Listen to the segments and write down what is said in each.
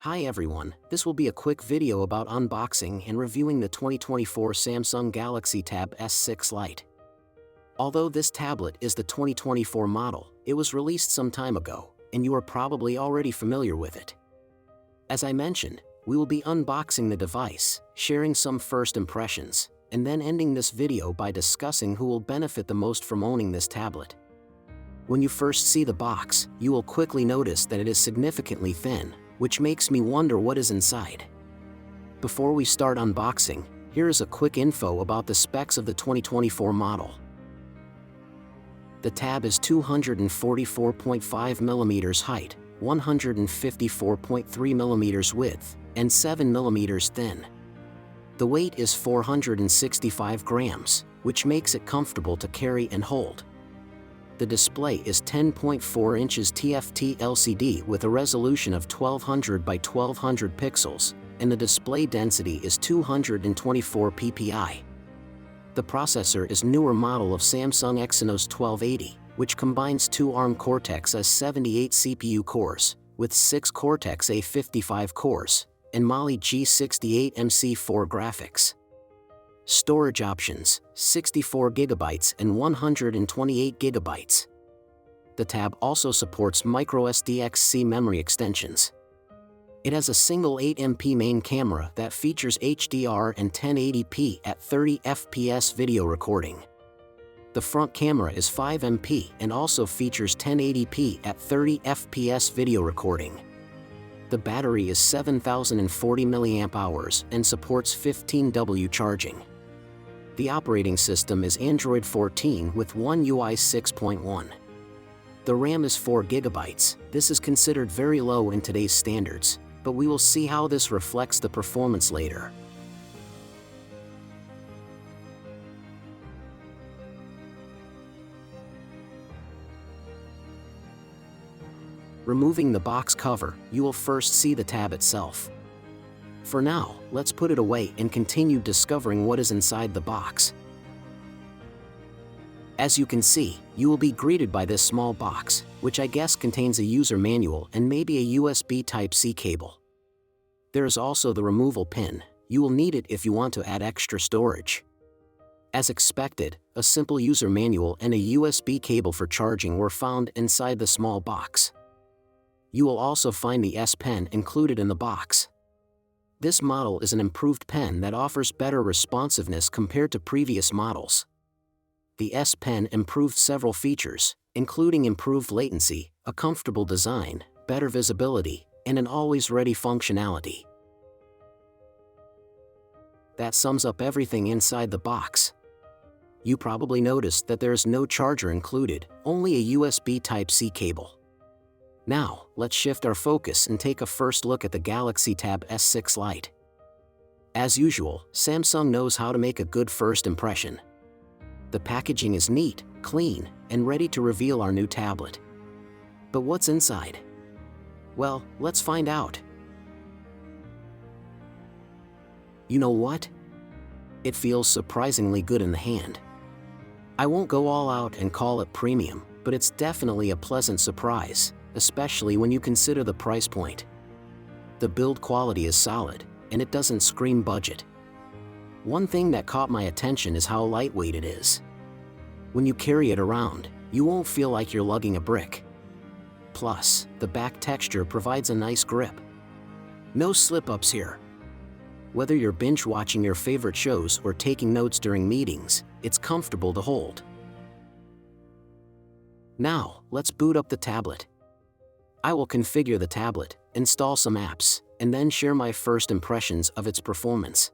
Hi everyone, this will be a quick video about unboxing and reviewing the 2024 Samsung Galaxy Tab S6 Lite. Although this tablet is the 2024 model, it was released some time ago, and you are probably already familiar with it. As I mentioned, we will be unboxing the device, sharing some first impressions, and then ending this video by discussing who will benefit the most from owning this tablet. When you first see the box, you will quickly notice that it is significantly thin, which makes me wonder what is inside. Before we start unboxing, here is a quick info about the specs of the 2024 model. The Tab is 244.5mm height, 154.3mm width, and 7mm thin. The weight is 465 grams, which makes it comfortable to carry and hold. The display is 10.4 inches TFT LCD with a resolution of 1200 by 1200 pixels, and the display density is 224 ppi. The processor is newer model of Samsung Exynos 1280, which combines two ARM Cortex-A78 CPU cores, with 6 Cortex-A55 cores, and Mali G68MC4 graphics. Storage options, 64GB and 128GB. The Tab also supports microSD-XC memory extensions. It has a single 8MP main camera that features HDR and 1080p at 30 fps video recording. The front camera is 5MP and also features 1080p at 30 fps video recording. The battery is 7040 mAh and supports 15W charging. The operating system is Android 14 with One UI 6.1. The RAM is 4GB. This is considered very low in today's standards, but we will see how this reflects the performance later. Removing the box cover, you will first see the tab itself. For now, let's put it away and continue discovering what is inside the box. As you can see, you will be greeted by this small box, which I guess contains a user manual and maybe a USB Type-C cable. There is also the removal pin. You will need it if you want to add extra storage. As expected, a simple user manual and a USB cable for charging were found inside the small box. You will also find the S Pen included in the box. This model is an improved pen that offers better responsiveness compared to previous models. The S Pen improved several features, including improved latency, a comfortable design, better visibility, and an always-ready functionality. That sums up everything inside the box. You probably noticed that there is no charger included, only a USB Type-C cable. Now, let's shift our focus and take a first look at the Galaxy Tab S6 Lite. As usual, Samsung knows how to make a good first impression. The packaging is neat, clean, and ready to reveal our new tablet. But what's inside? Well, let's find out. You know what? It feels surprisingly good in the hand. I won't go all out and call it premium, but it's definitely a pleasant surprise, especially when you consider the price point. The build quality is solid, and it doesn't scream budget. One thing that caught my attention is how lightweight it is. When you carry it around, you won't feel like you're lugging a brick. Plus, the back texture provides a nice grip. No slip-ups here. Whether you're binge-watching your favorite shows or taking notes during meetings, it's comfortable to hold. Now, let's boot up the tablet. I will configure the tablet, install some apps, and then share my first impressions of its performance.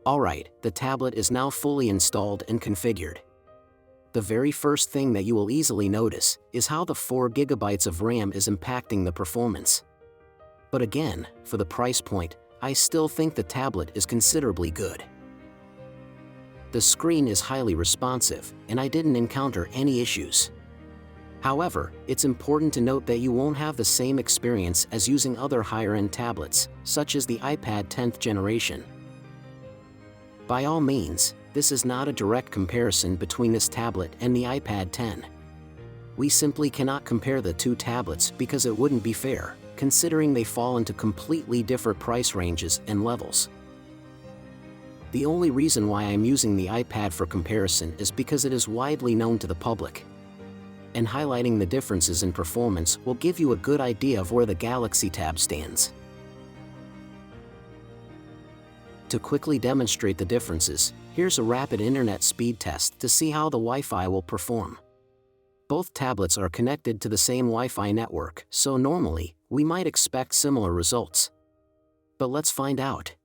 Alright, the tablet is now fully installed and configured. The very first thing that you will easily notice is how the 4GB of RAM is impacting the performance. But again, for the price point, I still think the tablet is considerably good. The screen is highly responsive, and I didn't encounter any issues. However, it's important to note that you won't have the same experience as using other higher-end tablets, such as the iPad 10th generation. By all means, this is not a direct comparison between this tablet and the iPad 10. We simply cannot compare the two tablets because it wouldn't be fair, considering they fall into completely different price ranges and levels. The only reason why I'm using the iPad for comparison is because it is widely known to the public. And highlighting the differences in performance will give you a good idea of where the Galaxy Tab stands. To quickly demonstrate the differences, here's a rapid internet speed test to see how the Wi-Fi will perform. Both tablets are connected to the same Wi-Fi network, so normally, we might expect similar results. But let's find out.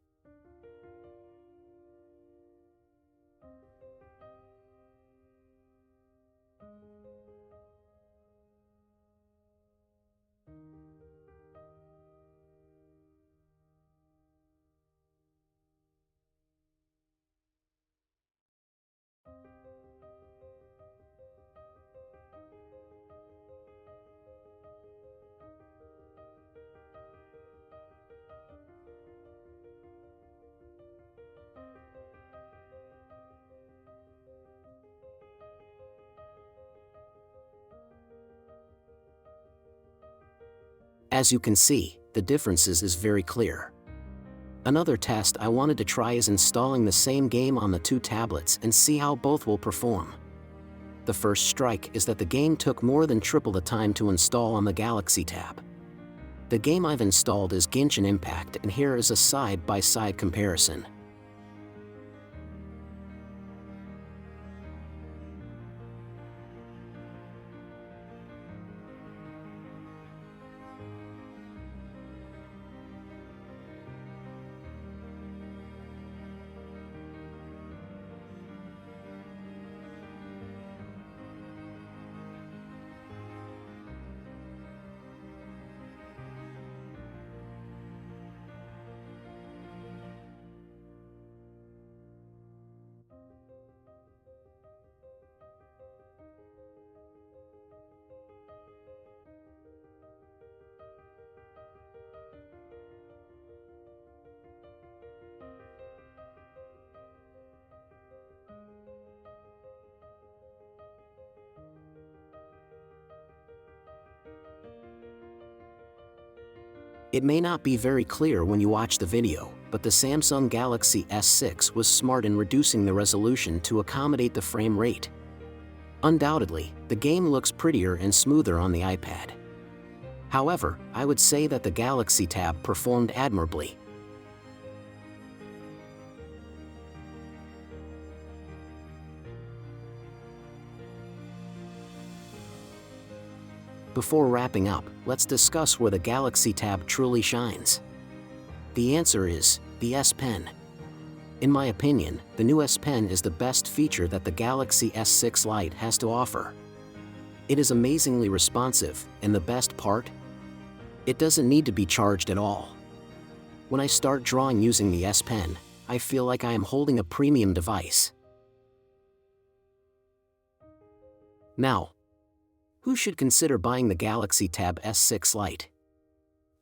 As you can see, the differences is very clear. Another test I wanted to try is installing the same game on the two tablets and see how both will perform. The first strike is that the game took more than triple the time to install on the Galaxy Tab. The game I've installed is Genshin Impact, and here is a side-by-side comparison. It may not be very clear when you watch the video, but the Samsung Galaxy S6 was smart in reducing the resolution to accommodate the frame rate. Undoubtedly, the game looks prettier and smoother on the iPad. However, I would say that the Galaxy Tab performed admirably. Before wrapping up, let's discuss where the Galaxy Tab truly shines. The answer is the S Pen. In my opinion, the new S Pen is the best feature that the Galaxy S6 Lite has to offer. It is amazingly responsive, and the best part? It doesn't need to be charged at all. When I start drawing using the S Pen, I feel like I am holding a premium device. Now, who should consider buying the Galaxy Tab S6 Lite?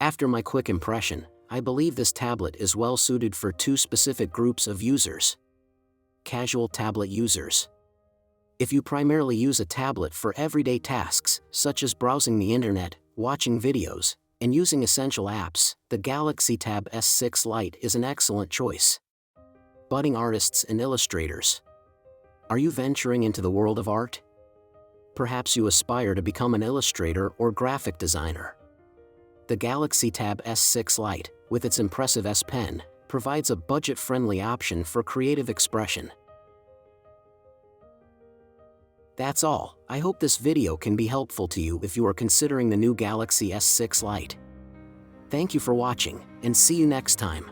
After my quick impression, I believe this tablet is well suited for two specific groups of users. Casual tablet users. If you primarily use a tablet for everyday tasks, such as browsing the internet, watching videos, and using essential apps, the Galaxy Tab S6 Lite is an excellent choice. Budding artists and illustrators. Are you venturing into the world of art? Perhaps you aspire to become an illustrator or graphic designer. The Galaxy Tab S6 Lite, with its impressive S Pen, provides a budget-friendly option for creative expression. That's all. I hope this video can be helpful to you if you are considering the new Galaxy S6 Lite. Thank you for watching, and see you next time.